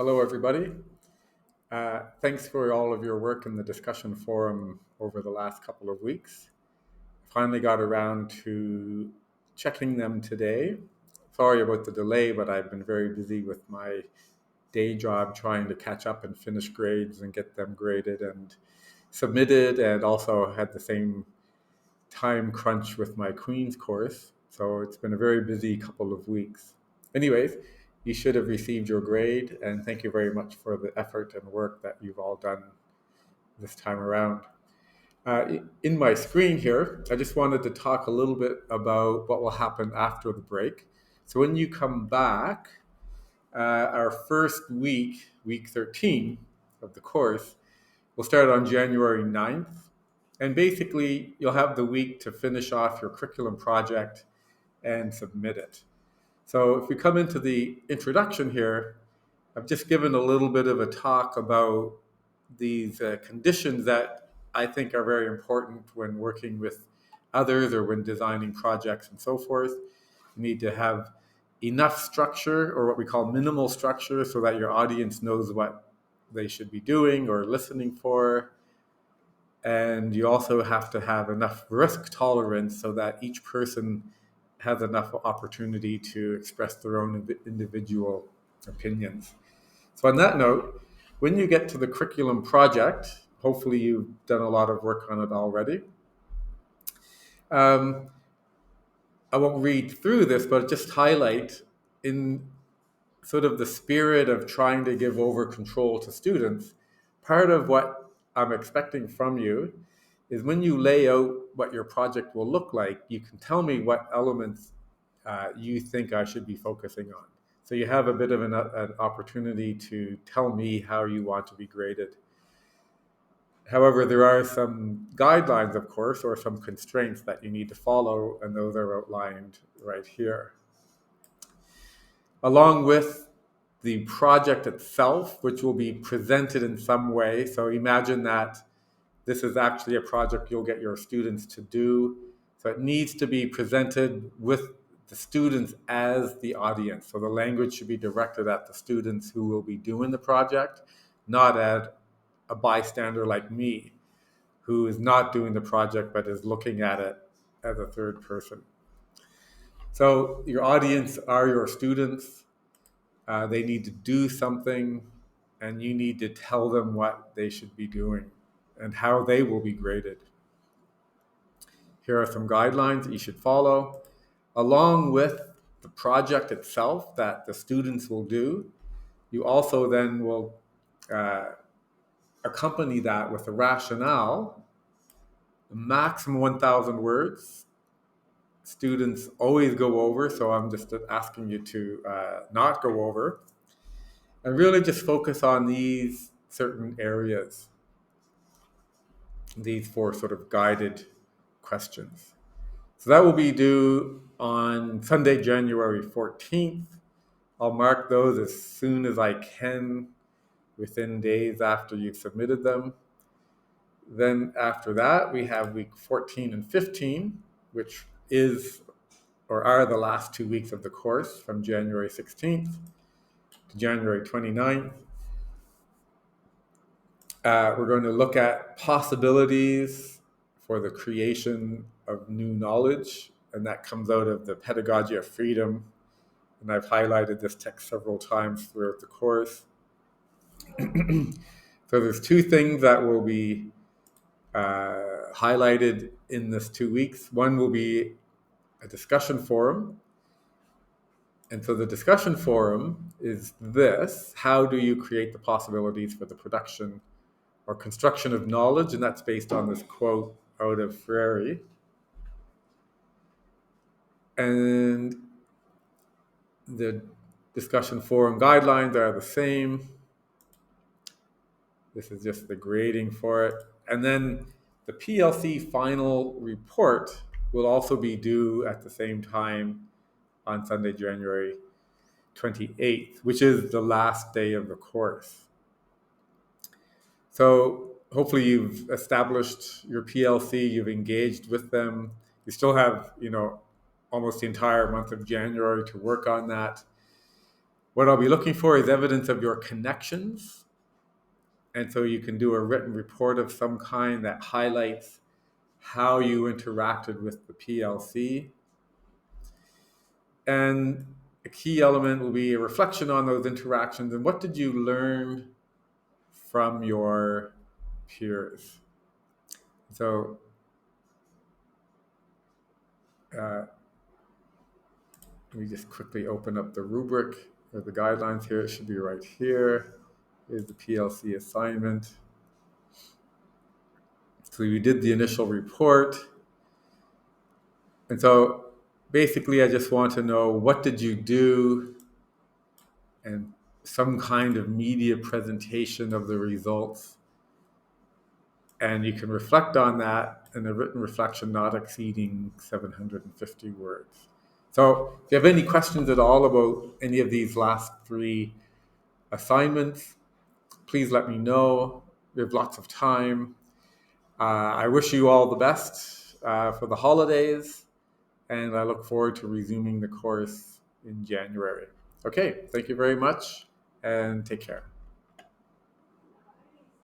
Hello, everybody. Thanks for all of your work in the discussion forum over the last couple of weeks. Finally got around to checking them today. Sorry about the delay, but I've been very busy with my day job trying to catch up and finish grades and get them graded and submitted, and also had the same time crunch with my Queen's course. So it's been a very busy couple of weeks. Anyways, you should have received your grade, and thank you very much for the effort and work that you've all done this time around. In my screen here, I just wanted to talk a little bit about what will happen after the break. So when you come back, our first week, week 13 of the course, will start on January 9th. And basically, you'll have the week to finish off your curriculum project and submit it. So if we come into the introduction here, I've just given a little bit of a talk about these conditions that I think are very important when working with others or when designing projects and so forth. You need to have enough structure, or what we call minimal structure, so that your audience knows what they should be doing or listening for. And you also have to have enough risk tolerance so that each person has enough opportunity to express their own individual opinions. So on that note, when you get to the curriculum project, hopefully you've done a lot of work on it already. I won't read through this, but just highlight, in sort of the spirit of trying to give over control to students, part of what I'm expecting from you is when you lay out what your project will look like, you can tell me what elements you think I should be focusing on. So you have a bit of an opportunity to tell me how you want to be graded. However, there are some guidelines, of course, or some constraints that you need to follow, and those are outlined right here. Along with the project itself, which will be presented in some way. So imagine that this is actually a project you'll get your students to do. So it needs to be presented with the students as the audience. So the language should be directed at the students who will be doing the project, not at a bystander like me, who is not doing the project but is looking at it as a third person. So your audience are your students. They need to do something, and you need to tell them what they should be doing and how they will be graded. Here are some guidelines that you should follow. Along with the project itself that the students will do, you also then will accompany that with a rationale, maximum 1,000 words. Students always go over, so I'm just asking you to not go over, and really just focus on these certain areas, these four sort of guided questions. So that will be due on Sunday, January 14th. I'll mark those as soon as I can within days after you've submitted them. Then after that, we have week 14 and 15, which is or are the last 2 weeks of the course from January 16th to January 29th. We're going to look at possibilities for the creation of new knowledge, and that comes out of the pedagogy of freedom. And I've highlighted this text several times throughout the course. So there's two things that will be highlighted in this 2 weeks. One will be a discussion forum. And so the discussion forum is this: how do you create the possibilities for the production or construction of knowledge? And that's based on this quote out of Freire. And the discussion forum guidelines are the same. This is just the grading for it. And then the PLC final report will also be due at the same time on Sunday, January 28th, which is the last day of the course. So hopefully you've established your PLC, you've engaged with them. You still have, almost the entire month of January to work on that. What I'll be looking for is evidence of your connections. And so you can do a written report of some kind that highlights how you interacted with the PLC. And a key element will be a reflection on those interactions and what did you learn from your peers. So let me just quickly open up the rubric or the guidelines here. It should be right here. Here's the PLC assignment. So you did the initial report. And so basically I just want to know, what did you do, and some kind of media presentation of the results. And you can reflect on that in a written reflection not exceeding 750 words. So if you have any questions at all about any of these last 3 assignments, please let me know. We have lots of time. I wish you all the best for the holidays, and I look forward to resuming the course in January. Okay, thank you very much, and take care.